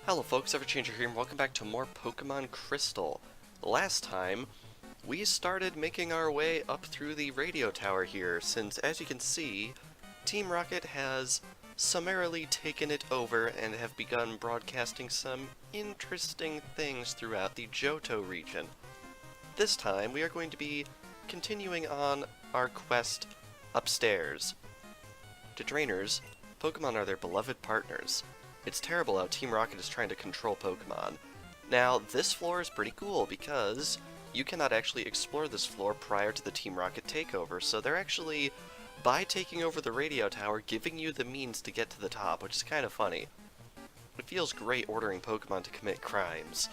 Hello folks, Everchanger here, and welcome back to more Pokemon Crystal. Last time, we started making our way up through the radio tower here, since as you can see, Team Rocket has summarily taken it over and have begun broadcasting some interesting things throughout the Johto region. This time, we are going to be continuing on our quest upstairs. To trainers, Pokemon are their beloved partners. It's terrible how Team Rocket is trying to control Pokemon. Now, this floor is pretty cool because you cannot actually explore this floor prior to the Team Rocket takeover, so they're actually, by taking over the radio tower, giving you the means to get to the top, which is kind of funny. It feels great ordering Pokemon to commit crimes.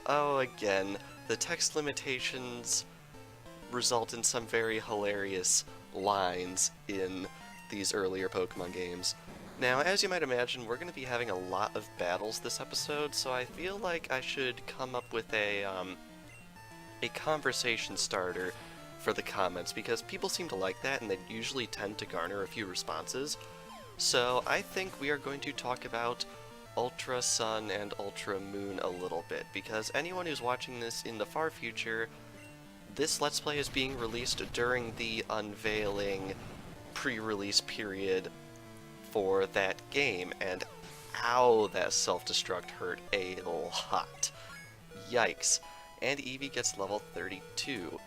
Oh, again, the text limitations result in some very hilarious lines in these earlier Pokemon games. Now, as you might imagine, we're going to be having a lot of battles this episode, so I feel like I should come up with a conversation starter for the comments, because people seem to like that, and they usually tend to garner a few responses. So I think we are going to talk about Ultra Sun and Ultra Moon a little bit, because anyone who's watching this in the far future, this Let's Play is being released during the unveiling pre-release period for that game, and ow, that self-destruct hurt a lot. Yikes. And Eevee gets level 32.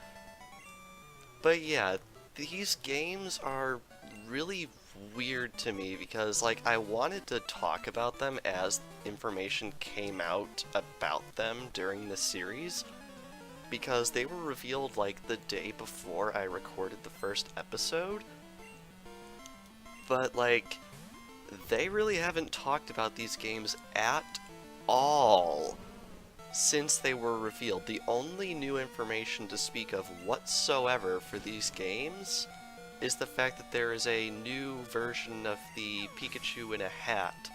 But yeah, these games are really weird to me because, like, I wanted to talk about them as information came out about them during the series, because they were revealed, like, the day before I recorded the first episode. But, like, they really haven't talked about these games at all since they were revealed. The only new information to speak of whatsoever for these games is the fact that there is a new version of the Pikachu in a hat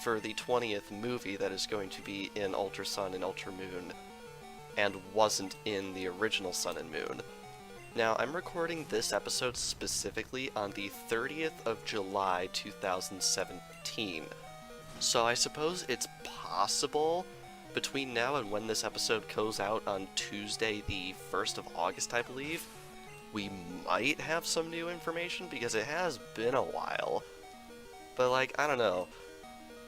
for the 20th movie that is going to be in Ultra Sun and Ultra Moon, and wasn't in the original Sun and Moon. Now, I'm recording this episode specifically on the 30th of July, 2017. So I suppose it's possible between now and when this episode goes out on Tuesday, the 1st of August, I believe, we might have some new information, because it has been a while. But, like, I don't know.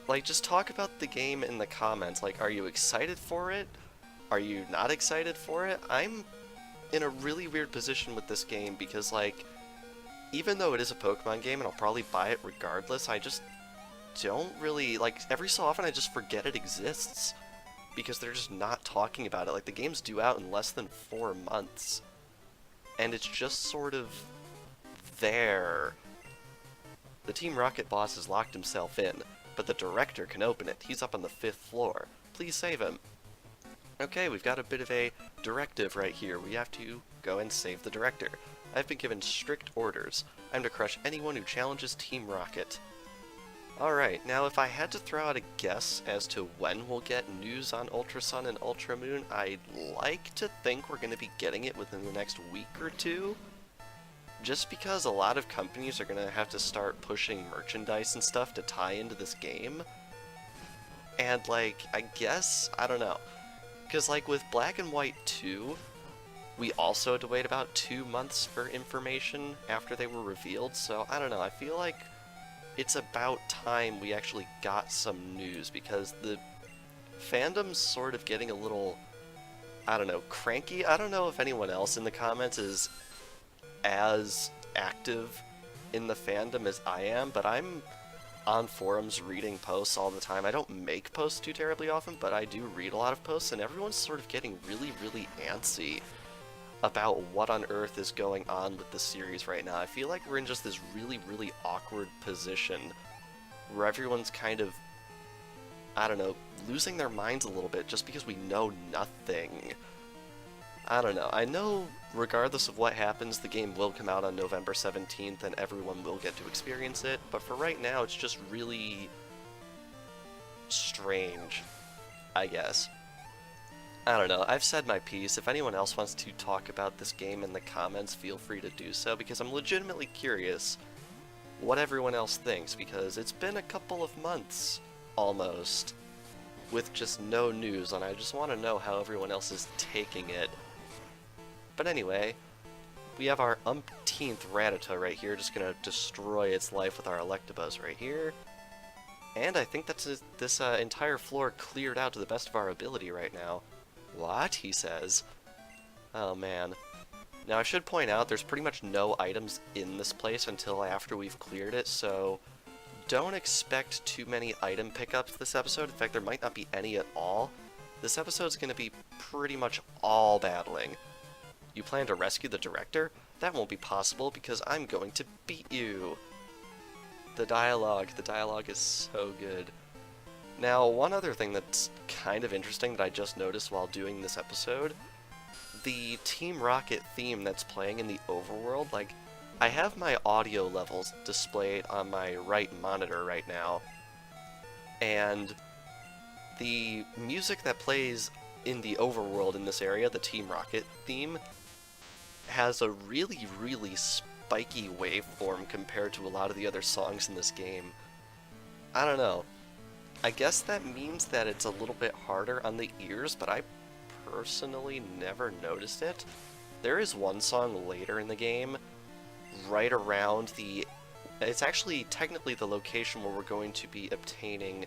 Like, just talk about the game in the comments. Like, are you excited for it? Are you not excited for it? I'm in a really weird position with this game because, like, even though it is a Pokemon game and I'll probably buy it regardless, I just don't really, like, every so often I just forget it exists because they're just not talking about it. Like, the game's due out in less than 4 months, and it's just sort of there. The Team Rocket boss has locked himself in, but the director can open it. He's up on the 5th floor. Please save him. Okay, we've got a bit of a directive right here. We have to go and save the director. I've been given strict orders. I'm to crush anyone who challenges Team Rocket. Alright, now if I had to throw out a guess as to when we'll get news on Ultra Sun and Ultra Moon, I'd like to think we're going to be getting it within the next week or two. Just because a lot of companies are going to have to start pushing merchandise and stuff to tie into this game. And, like, I guess, I don't know. Because, like, with Black and White 2, we also had to wait about 2 months for information after they were revealed, so I don't know, I feel like it's about time we actually got some news, because the fandom's sort of getting a little, I don't know, cranky. I don't know if anyone else in the comments is as active in the fandom as I am, but I'm on forums reading posts all the time. I don't make posts too terribly often, but I do read a lot of posts, and everyone's sort of getting really, really antsy about what on earth is going on with the series right now. I feel like we're in just this really, really awkward position where everyone's kind of, I don't know, losing their minds a little bit just because we know nothing. I don't know. I know regardless of what happens, the game will come out on November 17th and everyone will get to experience it, but for right now it's just really strange, I guess. I don't know, I've said my piece. If anyone else wants to talk about this game in the comments, feel free to do so, because I'm legitimately curious what everyone else thinks, because it's been a couple of months, almost, with just no news, and I just want to know how everyone else is taking it. But anyway, we have our umpteenth Rattata right here, just gonna destroy its life with our Electabuzz right here. And I think that's this entire floor cleared out to the best of our ability right now. What? He says. Oh man. Now I should point out there's pretty much no items in this place until after we've cleared it, so don't expect too many item pickups this episode. In fact, there might not be any at all. This episode's going to be pretty much all battling. You plan to rescue the director? That won't be possible because I'm going to beat you. The dialogue is so good. Now, one other thing that's kind of interesting that I just noticed while doing this episode, the Team Rocket theme that's playing in the overworld, like, I have my audio levels displayed on my right monitor right now, and the music that plays in the overworld in this area, the Team Rocket theme, has a really, really spiky waveform compared to a lot of the other songs in this game. I don't know. I guess that means that it's a little bit harder on the ears, but I personally never noticed it. There is one song later in the game, right around it's actually technically the location where we're going to be obtaining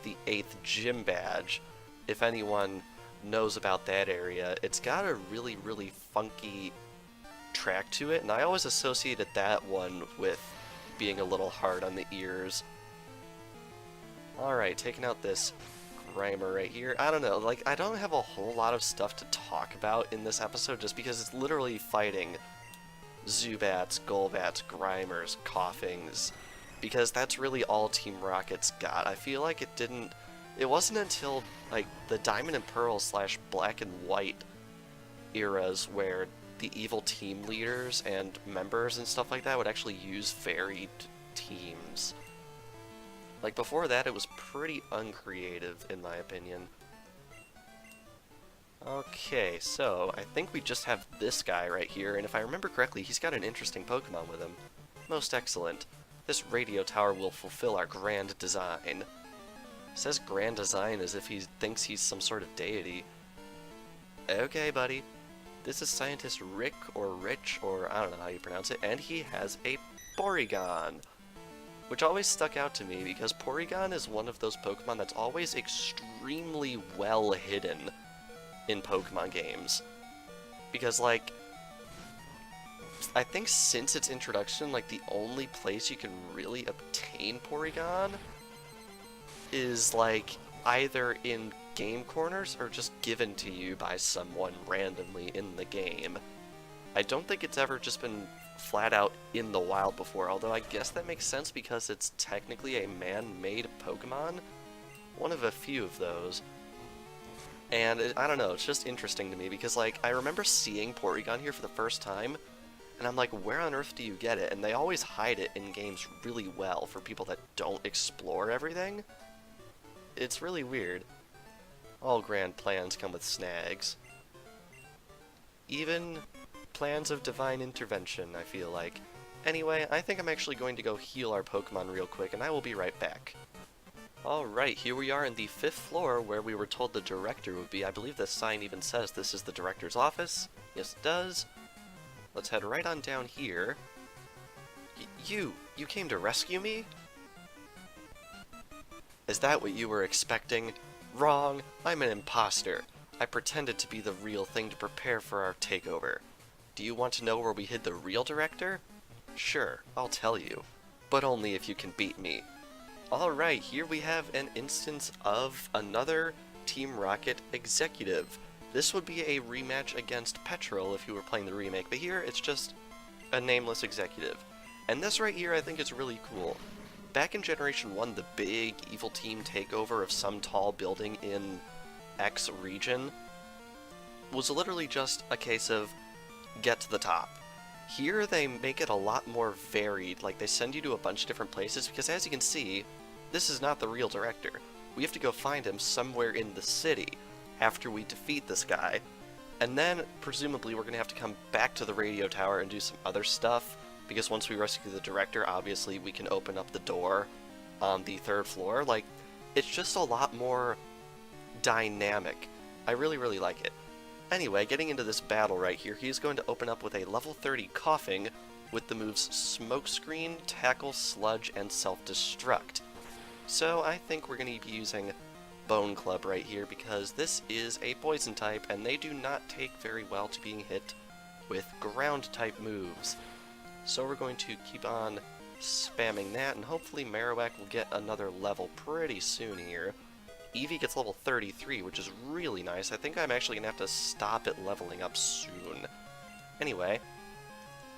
the 8th gym badge. If anyone knows about that area, it's got a really, really funky track to it, and I always associated that one with being a little hard on the ears. Alright, taking out this Grimer right here. I don't know, like, I don't have a whole lot of stuff to talk about in this episode just because it's literally fighting Zubats, Golbats, Grimers, Koffings, because that's really all Team Rocket's got. I feel like it wasn't until, like, the Diamond and Pearl / Black and White eras where the evil team leaders and members and stuff like that would actually use varied teams. Like, before that, it was pretty uncreative, in my opinion. Okay, so I think we just have this guy right here, and if I remember correctly, he's got an interesting Pokemon with him. Most excellent. This radio tower will fulfill our grand design. It says grand design as if he thinks he's some sort of deity. Okay, buddy. This is scientist Rick, or Rich, or I don't know how you pronounce it, and he has a Porygon, which always stuck out to me because Porygon is one of those Pokemon that's always extremely well hidden in Pokemon games. Because, like, I think since its introduction, like, the only place you can really obtain Porygon is, like, either in game corners or just given to you by someone randomly in the game. I don't think it's ever just been flat out in the wild before, although I guess that makes sense because it's technically a man-made Pokemon. One of a few of those. And I don't know, it's just interesting to me because, like, I remember seeing Porygon here for the first time, and I'm like, where on earth do you get it? And they always hide it in games really well for people that don't explore everything. It's really weird. All grand plans come with snags. Even plans of divine intervention, I feel like. Anyway, I think I'm actually going to go heal our Pokemon real quick, and I will be right back. Alright, here we are in the 5th floor where we were told the director would be. I believe this sign even says this is the director's office. Yes, it does. Let's head right on down here. You came to rescue me? Is that what you were expecting? Wrong, I'm an imposter. I pretended to be the real thing to prepare for our takeover. Do you want to know where we hid the real director? Sure, I'll tell you. But only if you can beat me. Alright, here we have an instance of another Team Rocket executive. This would be a rematch against Petrol if you were playing the remake, but here it's just a nameless executive. And this right here I think is really cool. Back in Generation 1, the big evil team takeover of some tall building in X region was literally just a case of get to the top. Here they make it a lot more varied, like they send you to a bunch of different places because as you can see, this is not the real director. We have to go find him somewhere in the city after we defeat this guy. And then, presumably, we're going to have to come back to the radio tower and do some other stuff, because once we rescue the director, obviously we can open up the door on the 3rd floor. Like, it's just a lot more dynamic. I really, really like it. Anyway, getting into this battle right here, he's going to open up with a level 30 Koffing with the moves Smokescreen, Tackle, Sludge, and Self-Destruct. So I think we're going to be using Bone Club right here because this is a poison type and they do not take very well to being hit with ground type moves. So we're going to keep on spamming that, and hopefully Marowak will get another level pretty soon here. Eevee gets level 33, which is really nice. I think I'm actually going to have to stop it leveling up soon. Anyway,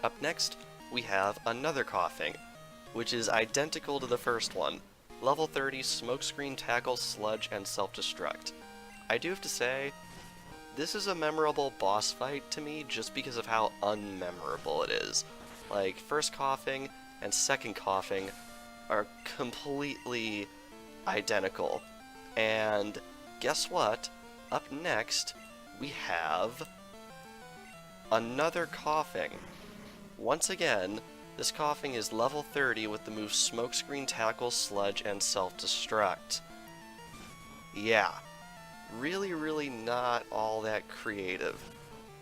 up next we have another Koffing, which is identical to the first one. Level 30, Smokescreen, Tackle, Sludge, and Self-Destruct. I do have to say, this is a memorable boss fight to me just because of how unmemorable it is. Like, first Koffing and second Koffing are completely identical. And guess what? Up next, we have another Koffing. Once again, this Koffing is level 30 with the move Smokescreen, Tackle, Sludge, and Self-Destruct. Yeah, really, really not all that creative.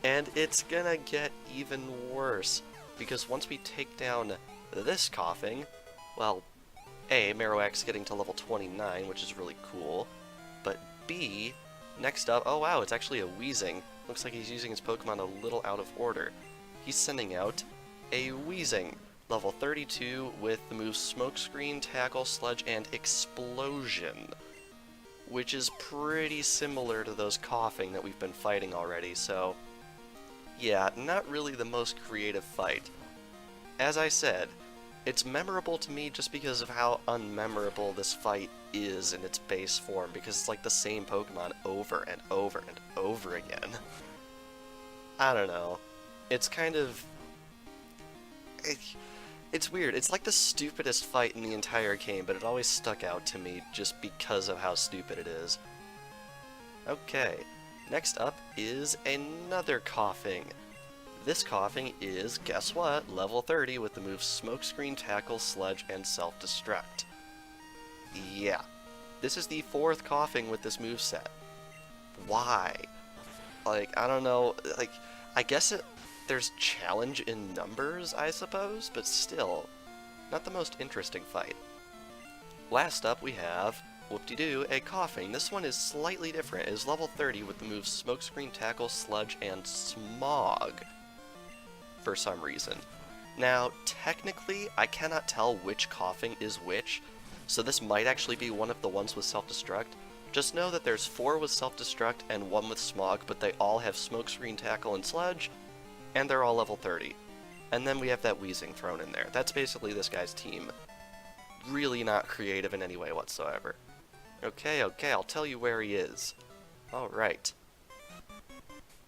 And it's gonna get even worse, because once we take down this Koffing, well, A, Marowak's getting to level 29, which is really cool, but B, next up, oh wow, it's actually a WEEZING. Looks like he's using his Pokemon a little out of order. He's sending out a WEEZING, level 32, with the moves Smokescreen, Tackle, Sludge, and Explosion, which is pretty similar to those Koffing that we've been fighting already, so yeah, not really the most creative fight. As I said, it's memorable to me just because of how unmemorable this fight is in its base form, because it's like the same Pokemon over and over and over again. I don't know. It's kind of... It's weird. It's like the stupidest fight in the entire game, but it always stuck out to me just because of how stupid it is. Okay, next up is another Koffing. This Koffing is, guess what, level 30 with the moves Smokescreen, Tackle, Sludge, and Self-Destruct. Yeah, this is the fourth Koffing with this moveset. Why? Like, I don't know, like, I guess there's challenge in numbers, I suppose, but still, not the most interesting fight. Last up we have, whoop-de-doo, a Koffing. This one is slightly different. It is level 30 with the moves Smokescreen, Tackle, Sludge, and Smog, for some reason. Now, technically, I cannot tell which Koffing is which, so this might actually be one of the ones with Self-Destruct. Just know that there's 4 with Self-Destruct and 1 with Smog, but they all have Smokescreen, Tackle, and Sludge, and they're all level 30. And then we have that WEEZING thrown in there. That's basically this guy's team. Really not creative in any way whatsoever. Okay, I'll tell you where he is. Alright.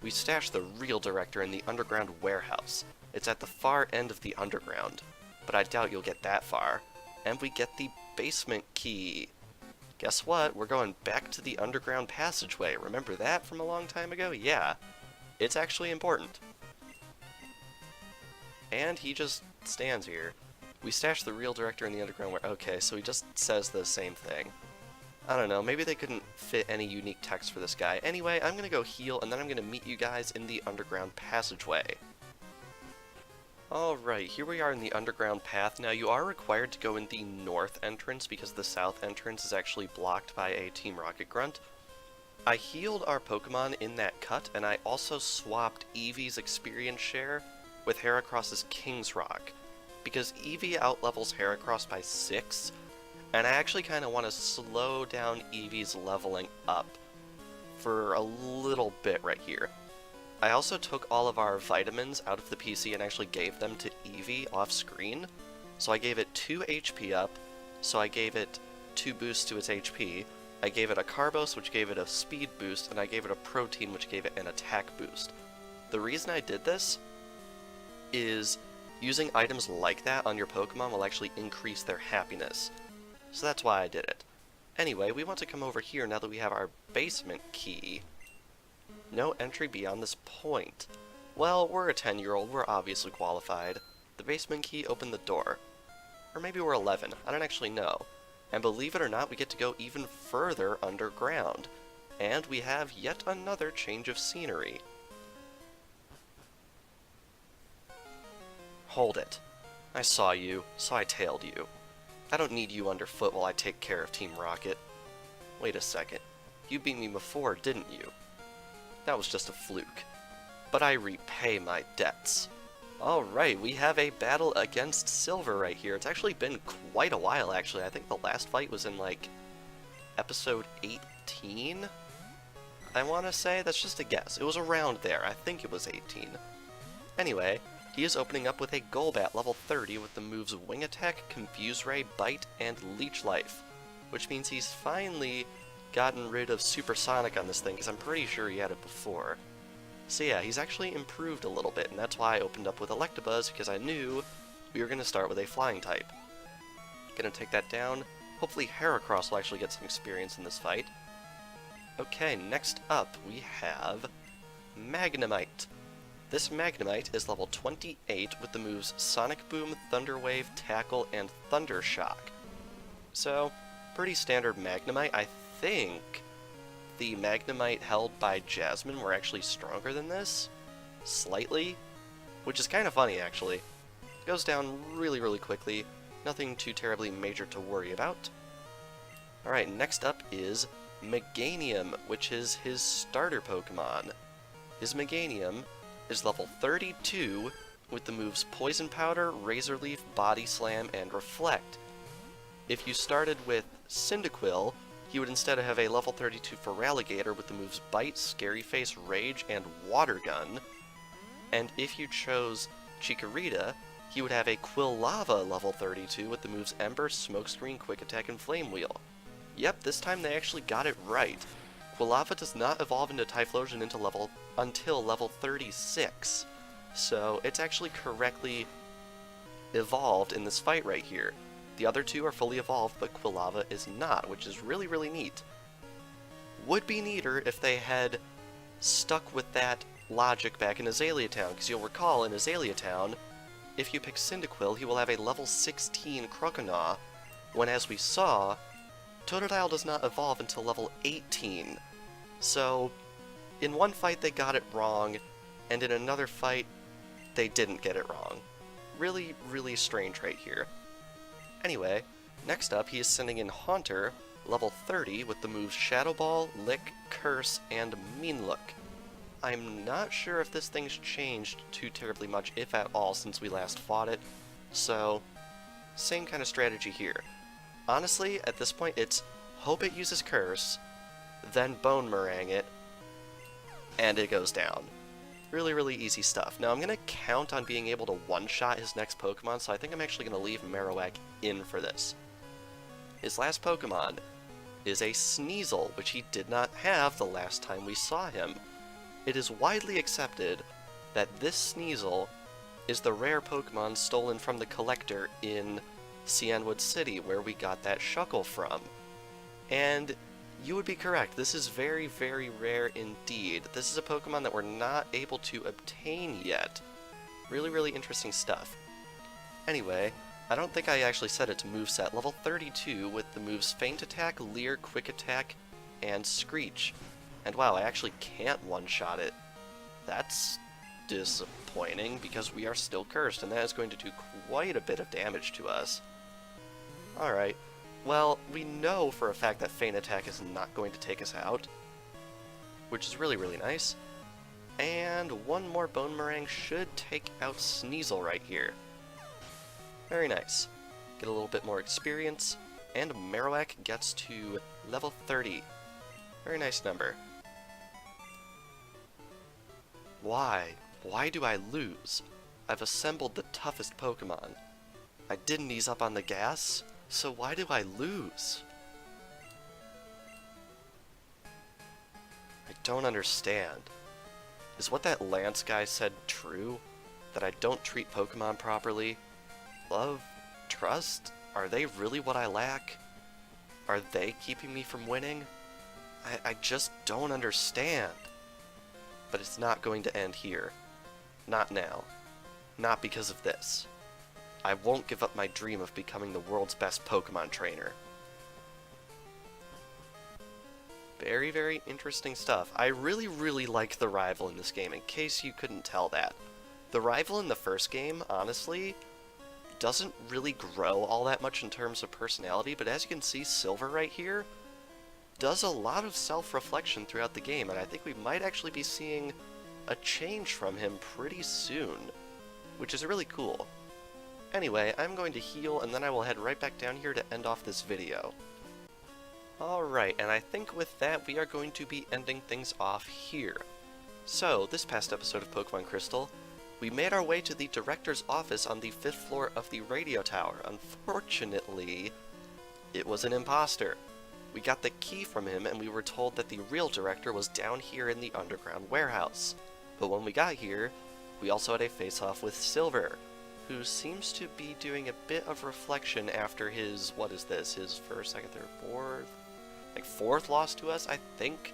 We stashed the real director in the underground warehouse. It's at the far end of the underground, but I doubt you'll get that far. And we get the basement key. Guess what? We're going back to the underground passageway. Remember that from a long time ago? Yeah. It's actually important. And he just stands here. We stashed the real director in the underground where... Okay, so he just says the same thing. I don't know, maybe they couldn't fit any unique text for this guy. Anyway, I'm gonna go heal, and then I'm gonna meet you guys in the underground passageway. Alright, here we are in the underground path. Now, you are required to go in the north entrance, because the south entrance is actually blocked by a Team Rocket Grunt. I healed our Pokemon in that cut, and I also swapped Eevee's experience share with Heracross's King's Rock, because Eevee outlevels Heracross by 6, and I actually kind of want to slow down Eevee's leveling up for a little bit right here. I also took all of our vitamins out of the PC and actually gave them to Eevee off screen, so I gave it 2 HP up, so I gave it 2 boosts to its HP, I gave it a Carbos, which gave it a speed boost, and I gave it a Protein, which gave it an attack boost. The reason I did this is using items like that on your Pokemon will actually increase their happiness. So that's why I did it. Anyway, we want to come over here now that we have our basement key. No entry beyond this point. Well, we're a 10-year-old, we're obviously qualified. The basement key opened the door. Or maybe we're 11, I don't actually know. And believe it or not, we get to go even further underground. And we have yet another change of scenery. Hold it. I saw you, so I tailed you. I don't need you underfoot while I take care of Team Rocket. Wait a second. You beat me before, didn't you? That was just a fluke. But I repay my debts. Alright, we have a battle against Silver right here. It's actually been quite a while, actually. I think the last fight was in, like, episode 18? I want to say, that's just a guess. It was around there. I think it was 18. Anyway, he is opening up with a Golbat level 30 with the moves Wing Attack, Confuse Ray, Bite, and Leech Life. Which means he's finally gotten rid of Supersonic on this thing, because I'm pretty sure he had it before. So yeah, he's actually improved a little bit, and that's why I opened up with Electabuzz, because I knew we were going to start with a Flying type. Gonna take that down. Hopefully Heracross will actually get some experience in this fight. Okay, next up we have Magnemite. This Magnemite is level 28 with the moves Sonic Boom, Thunder Wave, Tackle, and Thunder Shock. So, pretty standard Magnemite. I think the Magnemite held by Jasmine were actually stronger than this. Slightly. Which is kind of funny, actually. It goes down really, really quickly. Nothing too terribly major to worry about. Alright, next up is Meganium, which is his starter Pokemon. His Meganium is level 32 with the moves Poison Powder, Razor Leaf, Body Slam, and Reflect. If you started with Cyndaquil, he would instead have a level 32 Feraligatr with the moves Bite, Scary Face, Rage, and Water Gun. And if you chose Chikorita, he would have a Quilava level 32 with the moves Ember, Smokescreen, Quick Attack, and Flame Wheel. Yep, this time they actually got it right. Quilava does not evolve into Typhlosion until level 36, so it's actually correctly evolved in this fight right here. The other two are fully evolved, but Quilava is not, which is really, really neat. Would be neater if they had stuck with that logic back in Azalea Town, because you'll recall in Azalea Town, if you pick Cyndaquil, he will have a level 16 Croconaw, when as we saw, Totodile does not evolve until level 18. So, in one fight they got it wrong, and in another fight, they didn't get it wrong. Really, really strange right here. Anyway, next up he is sending in Haunter, level 30, with the moves Shadow Ball, Lick, Curse, and Mean Look. I'm not sure if this thing's changed too terribly much, if at all, since we last fought it, so same kind of strategy here. Honestly, at this point, it's hope it uses Curse, then Bone Meringue it, and it goes down. Really, really easy stuff. Now, I'm going to count on being able to one-shot his next Pokemon, so I think I'm actually going to leave Marowak in for this. His last Pokemon is a Sneasel, which he did not have the last time we saw him. It is widely accepted that this Sneasel is the rare Pokemon stolen from the collector in Cianwood City, where we got that Shuckle from. And you would be correct, this is very, very rare indeed. This is a Pokemon that we're not able to obtain yet. Really, really interesting stuff. Anyway, I don't think I actually set its moveset. Level 32 with the moves Feint Attack, Leer, Quick Attack, and Screech. And wow, I actually can't one-shot it. That's disappointing, because we are still cursed, and that is going to do quite a bit of damage to us. Alright, well, we know for a fact that Feint Attack is not going to take us out, which is really, really nice. And one more Bone Meringue should take out Sneasel right here. Very nice. Get a little bit more experience, and Marowak gets to level 30. Very nice number. Why? Why do I lose? I've assembled the toughest Pokemon. I didn't ease up on the gas, so why do I lose? I don't understand. Is what that Lance guy said true? That I don't treat Pokemon properly? Love? Trust? Are they really what I lack? Are they keeping me from winning? I just don't understand. But it's not going to end here. Not now. Not because of this. I won't give up my dream of becoming the world's best Pokemon trainer. Very, very interesting stuff. I really, really like the rival in this game, in case you couldn't tell that. The rival in the first game, honestly, doesn't really grow all that much in terms of personality, but as you can see, Silver right here does a lot of self-reflection throughout the game, and I think we might actually be seeing a change from him pretty soon, which is really cool. Anyway, I'm going to heal, and then I will head right back down here to end off this video. Alright, and I think with that, we are going to be ending things off here. So, this past episode of Pokemon Crystal, we made our way to the director's office on the 5th floor of the radio tower. Unfortunately, it was an imposter. We got the key from him, and we were told that the real director was down here in the underground warehouse. But when we got here, we also had a face-off with Silver, who seems to be doing a bit of reflection after his, what is this, his first, second, third, fourth? Like fourth loss to us, I think?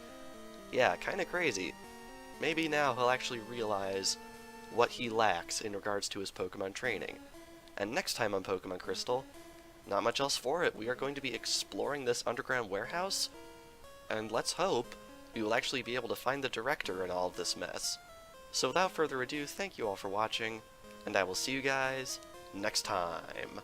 Yeah, kinda crazy. Maybe now he'll actually realize what he lacks in regards to his Pokemon training. And next time on Pokemon Crystal, not much else for it. We are going to be exploring this underground warehouse, and let's hope we will actually be able to find the director in all of this mess. So without further ado, thank you all for watching, and I will see you guys next time.